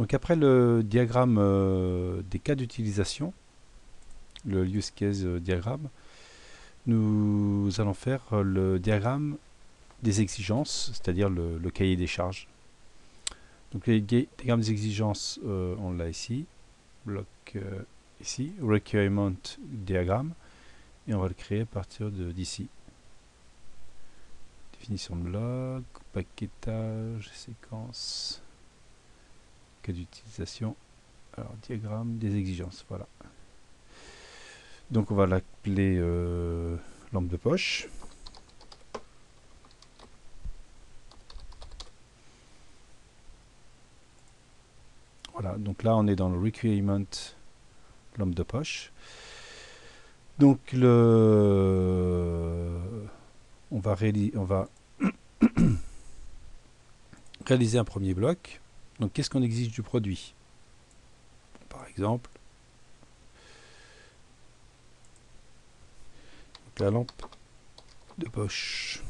Donc après le diagramme des cas d'utilisation, le use case diagramme, nous allons faire le diagramme des exigences, c'est-à-dire le cahier des charges. Donc les diagrammes des exigences, on l'a ici, bloc ici, requirement diagramme, et on va le créer à partir d'ici. Définition de bloc, paquetage, séquence, cas d'utilisation, alors diagramme des exigences, voilà. Donc on va l'appeler lampe de poche. Voilà, donc là on est dans le requirement lampe de poche. Donc on va réaliser un premier bloc. Donc qu'est-ce qu'on exige du produit? Par exemple, la lampe de poche.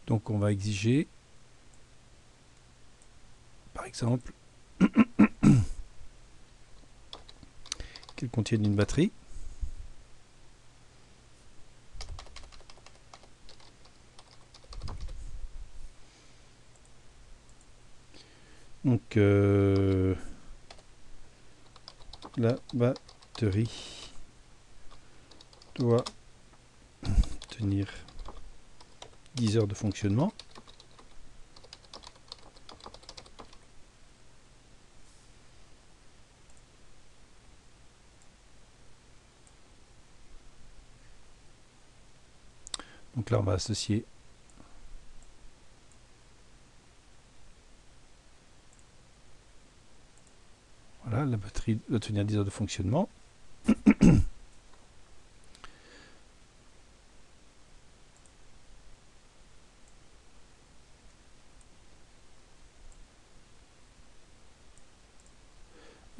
Donc on va exiger, par exemple, qu'elle contienne une batterie. Donc la batterie doit tenir 10 heures de fonctionnement. Donc là on va associer voilà, la batterie doit tenir 10 heures de fonctionnement.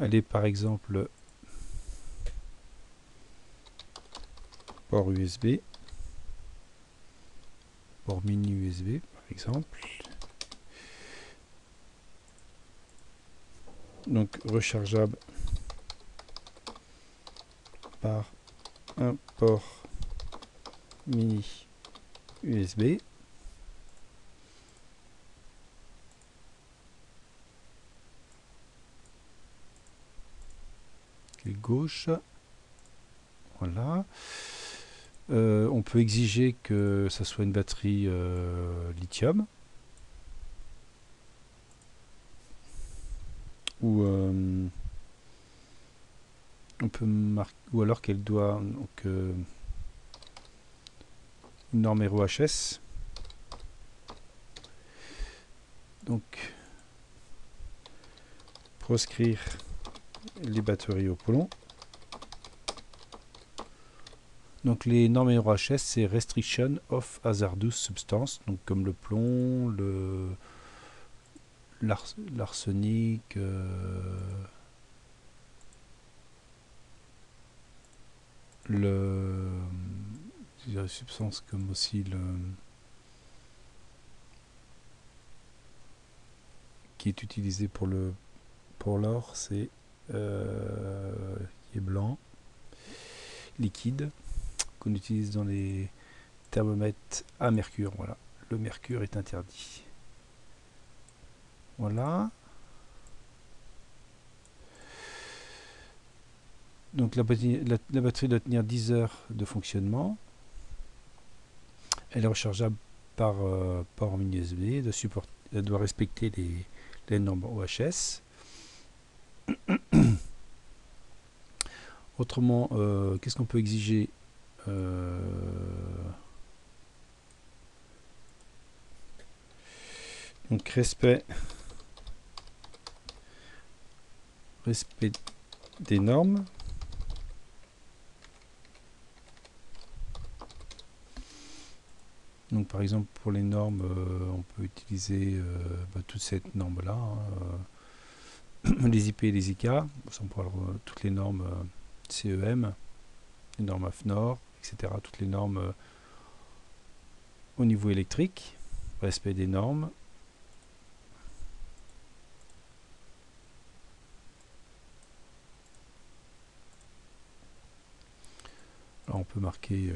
Elle est par exemple port USB, port mini USB par exemple. Donc rechargeable par un port mini USB. Gauche, voilà. On peut exiger que ça soit une batterie lithium ou on peut marquer, ou alors qu'elle doit donc une norme RoHS. Donc proscrire les batteries au plomb. Donc les normes RoHS, c'est Restriction of Hazardous Substances, donc comme le plomb, l'arsenic, des substances comme aussi qui est utilisé pour l'or, c'est qui est blanc, liquide, qu'on utilise dans les thermomètres à mercure. Voilà, le mercure est interdit. Voilà. Donc la batterie doit tenir 10 heures de fonctionnement. Elle est rechargeable par port mini USB. Elle doit respecter les normes OHS. Autrement, qu'est-ce qu'on peut exiger? Donc respect des normes. Donc par exemple pour les normes, on peut utiliser toutes ces normes là, les IP et les IK, on pourra toutes les normes CEM, les normes AFNOR, etc. Toutes les normes au niveau électrique, respect des normes. Alors on peut marquer,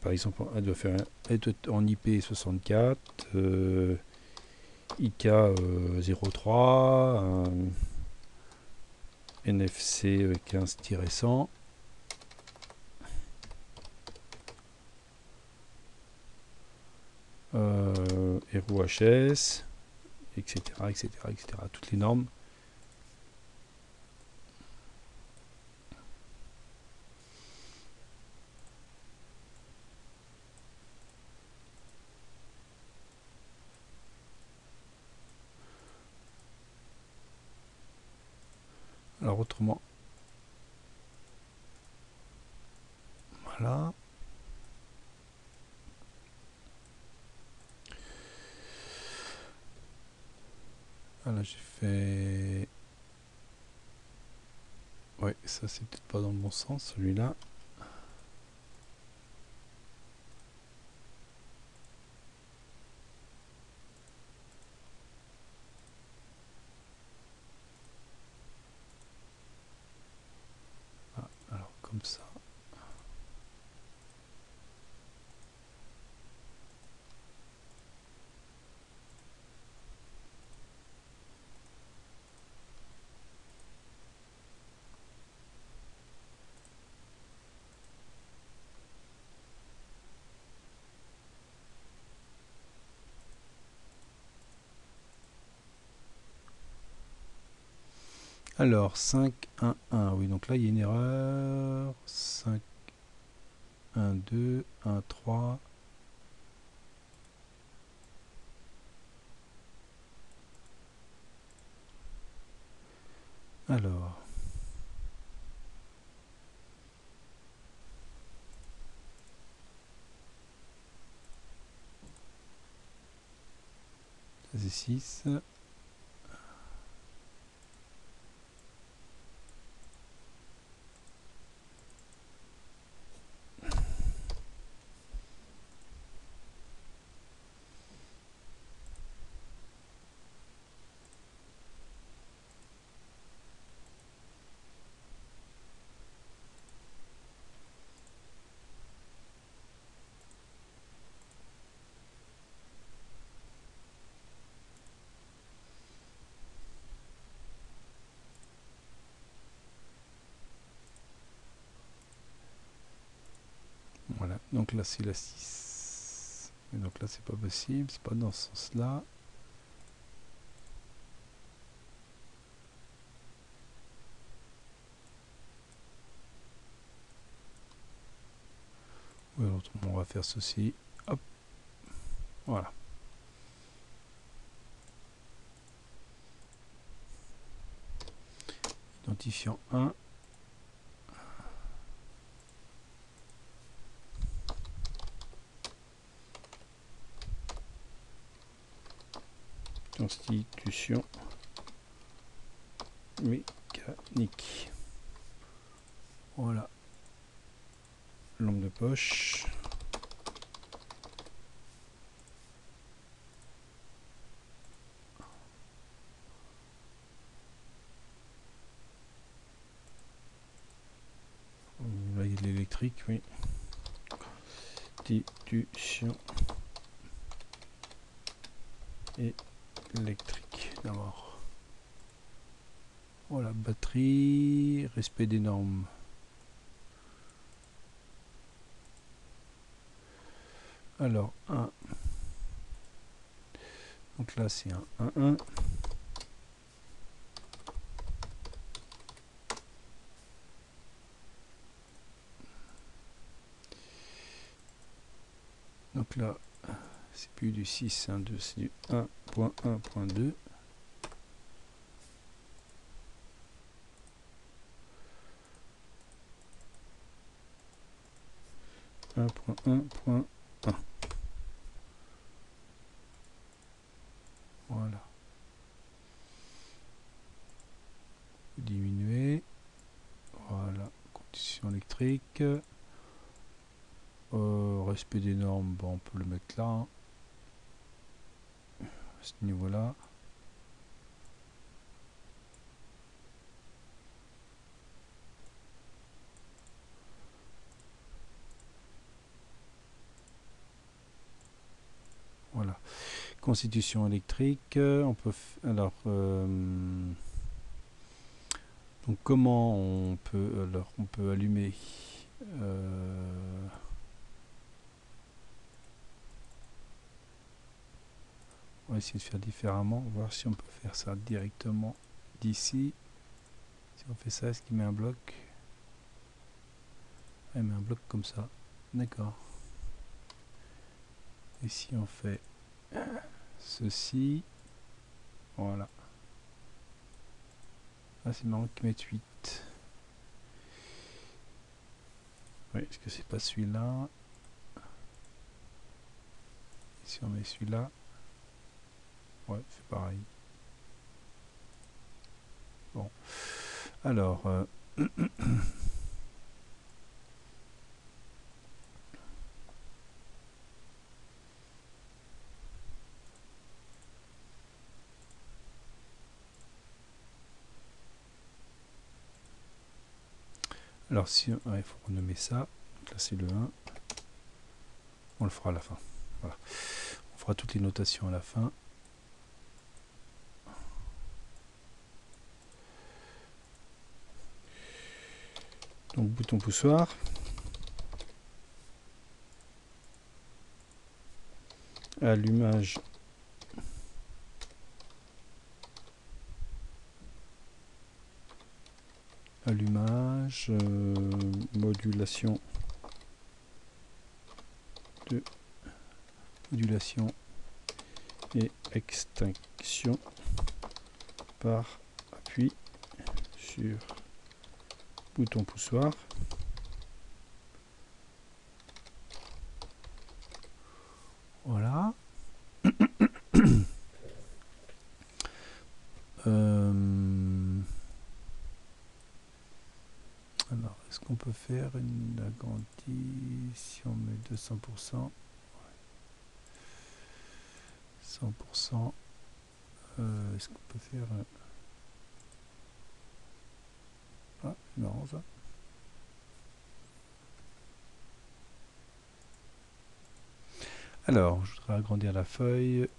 par exemple, elle doit être en IP64, IK 03, NFC 15-100. ROHS, etc., etc., etc. Toutes les normes. Alors autrement, voilà. Voilà, j'ai fait... Ouais, ça c'est peut-être pas dans le bon sens, celui-là. Ah, alors comme ça. Alors, 5, 1, 1. Oui, donc là, il y a une erreur. 5, 1, 2, 1, 3. Alors, ça c'est 6. Voilà, donc là c'est la 6. Et donc là c'est pas possible, c'est pas dans ce sens-là. Ou alors, on va faire ceci. Hop, voilà. Identifiant 1. Constitution mécanique. Voilà. Lampe de poche. Là, il y a de l'électrique, oui. Constitution électrique d'abord. Voilà, batterie, respect des normes. Alors, 1. Donc là, c'est un 1, 1. Donc là, c'est plus du 6, 1, 2, c'est du 1.1.2. 1.1.1. Voilà. Diminuer. Voilà. constitution électrique. Respect des normes, bon, on peut le mettre là, hein, à ce niveau-là. Voilà. Constitution électrique, on peut alors donc comment on peut allumer on va essayer de faire différemment, voir si on peut faire ça directement d'ici. Si on fait ça, est-ce qu'il met un bloc? Il met un bloc comme ça, d'accord. Et si on fait ceci, voilà. Ah, c'est marrant qu'ils mettent 8. Oui, est-ce que c'est pas celui-là? Si on met celui-là, ouais, c'est pareil. Bon, alors alors si il faut renommer ça. Donc là c'est le 1. On le fera à la fin. Voilà. On fera toutes les notations à la fin. Donc bouton poussoir. Allumage. Allumage. Modulation. Modulation et extinction par appui sur bouton poussoir. Voilà. Alors, est-ce qu'on peut faire une agrandie si on met 200%? 100%. Est-ce qu'on peut faire... Ah, c'est marrant ça. Alors, je voudrais agrandir la feuille.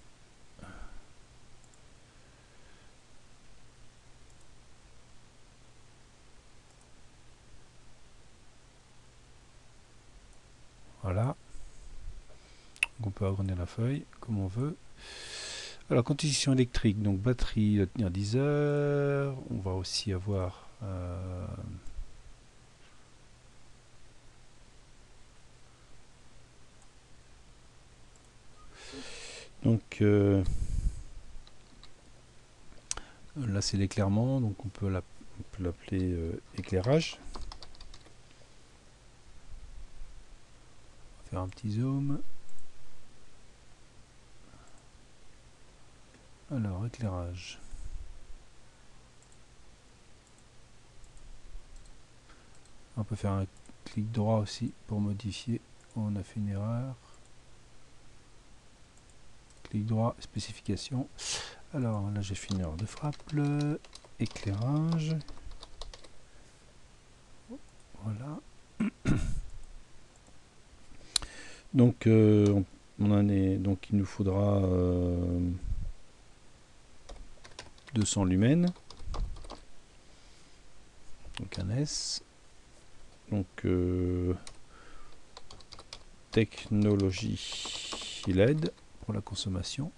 Voilà. Donc on peut agrandir la feuille comme on veut. Alors, constitution électrique, donc batterie doit tenir 10 heures. On va aussi avoir... donc là c'est l'éclairement, donc on peut l'appeler éclairage. On va faire un petit zoom. Alors, éclairage. On peut faire un clic droit aussi pour modifier. On a fait une erreur. Clic droit, spécification. Alors là j'ai fait une erreur de frappe. Éclairage. Voilà. Donc on en est, donc il nous faudra 200 lumens. Donc un S. Donc technologie LED pour la consommation.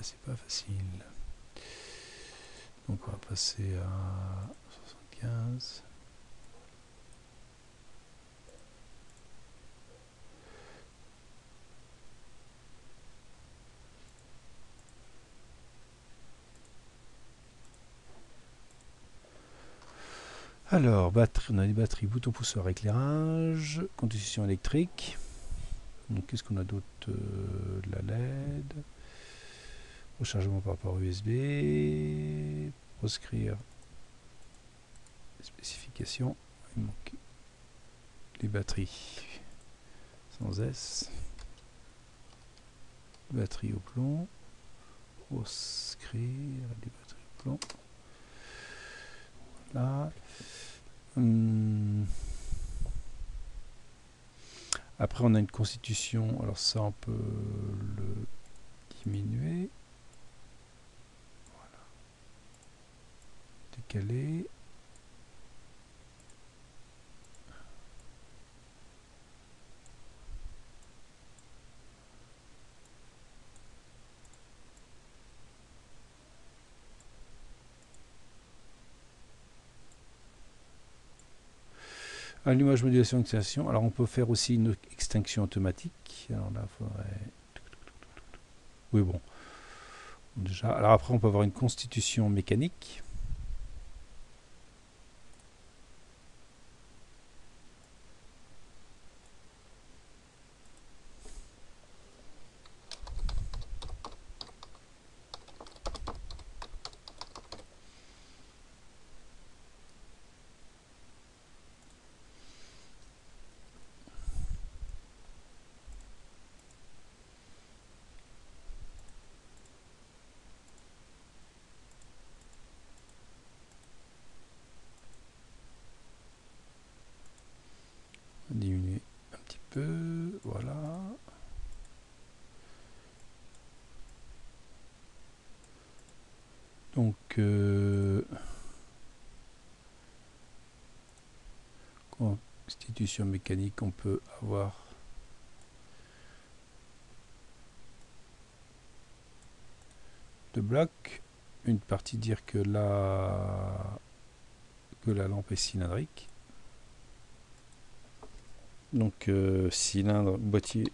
c'est pas facile. Donc on va passer à 75. Alors, batterie, on a des batteries, bouton pousseur, éclairage, condition électrique. Donc qu'est-ce qu'on a d'autre? La LED, rechargement par port USB, proscrire spécifications, il manque les batteries sans S, batterie au plomb, proscrire les batteries au plomb. Là. Après on a une constitution, alors ça on peut le diminuer, voilà, décaler, allumage, modulation, extinction. Alors on peut faire aussi une extinction automatique. Alors là, il faudrait... Oui, bon. Déjà. Alors après, on peut avoir une constitution mécanique. Diminuer un petit peu, voilà. Donc constitution mécanique, on peut avoir deux blocs, une partie dire que la lampe est cylindrique. Donc cylindre, boîtier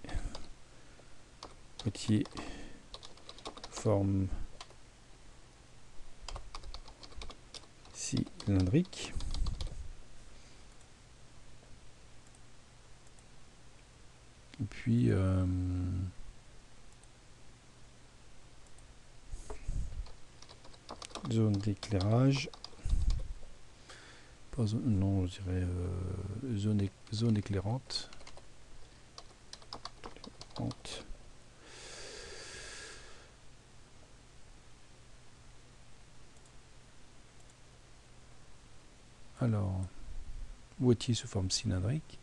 forme cylindrique. Et puis zone d'éclairage. Non, je dirais zone éclairante. Alors, boîtier sous forme cylindrique.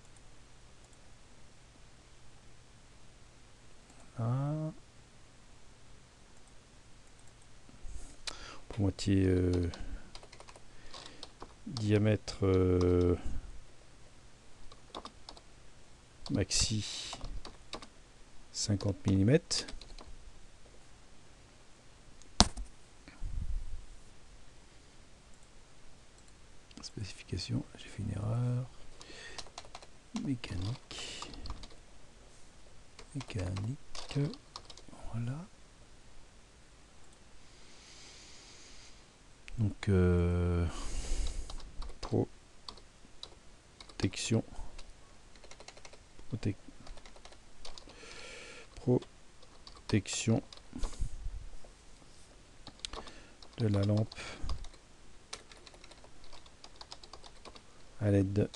Voilà. Boîtier diamètre maxi 50 mm. Spécification, j'ai fait une erreur. Mécanique, voilà. Donc protection de la lampe à LED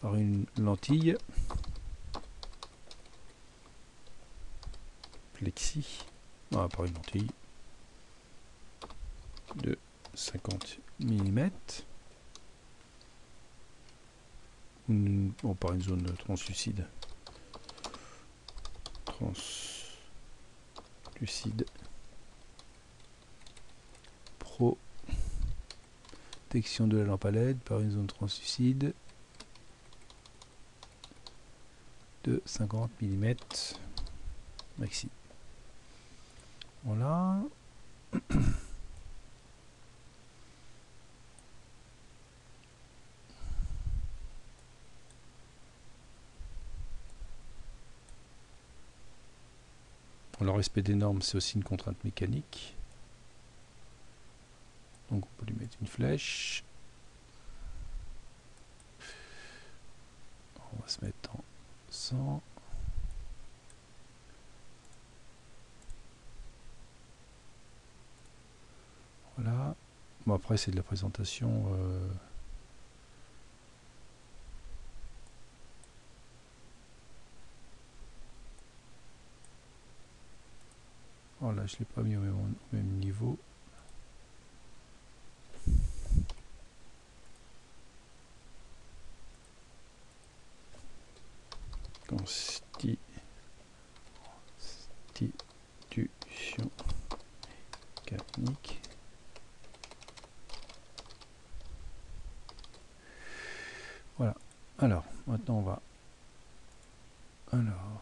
par une lentille plexi, par une lentille de 50 mm, par une zone translucide, protection de la lampe à LED par une zone translucide de 50 mm maxi. Voilà. Le respect des normes, c'est aussi une contrainte mécanique. Donc on peut lui mettre une flèche. On va se mettre en 100. Voilà. Bon, après c'est de la présentation. Oh là, je ne l'ai pas mis au même niveau. Constitution mécanique. Voilà. Alors, maintenant on va. Alors.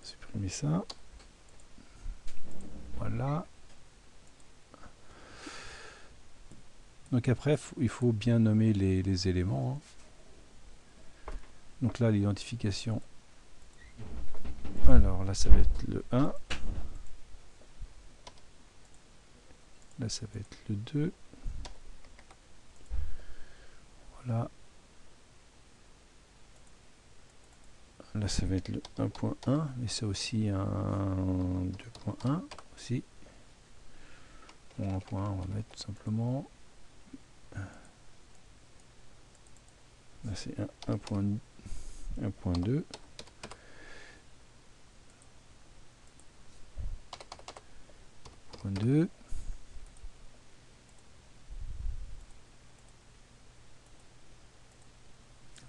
Supprimer ça. Voilà. Donc après, il faut bien nommer les éléments. Donc là, l'identification. Alors là, ça va être le 1. Là, ça va être le 2. Voilà. Là, ça va être le 1.1, mais c'est aussi un 2.1 aussi. Bon, 1.1, on va mettre tout simplement. Là, c'est 1.2. 1.2.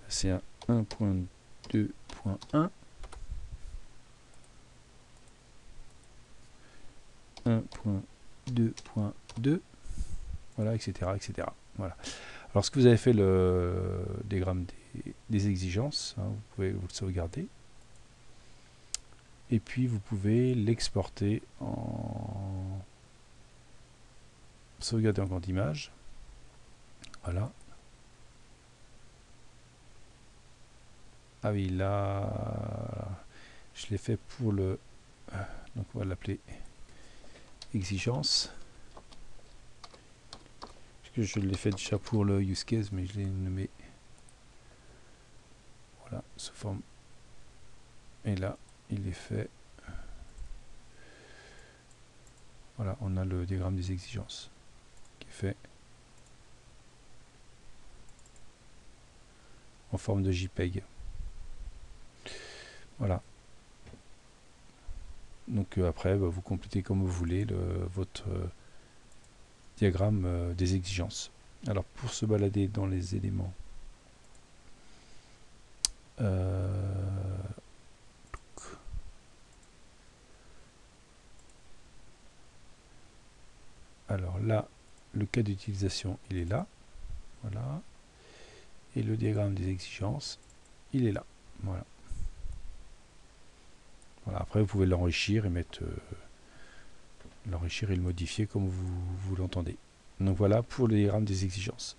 C'est un 1.2.1. 1.2.2. Voilà, etc., etc. Voilà. Alors, ce que vous avez fait le diagramme des exigences, hein, vous pouvez vous le sauvegarder. Et puis, vous pouvez l'exporter en sauvegarder en compte image. Voilà. Ah oui, là, je l'ai fait pour le... Donc, on va l'appeler exigence. Je l'ai fait déjà pour le use case, mais je l'ai nommé voilà sous forme, et là il est fait. Voilà, on a le diagramme des exigences qui est fait en forme de JPEG. Voilà. Donc après, vous complétez comme vous voulez votre diagramme des exigences. Alors pour se balader dans les éléments, alors là, le cas d'utilisation, il est là. Voilà. Et le diagramme des exigences, il est là. Voilà. Voilà. Après, vous pouvez l'enrichir et mettre l'enrichir et le modifier comme vous l'entendez. Donc voilà pour le diagramme des exigences.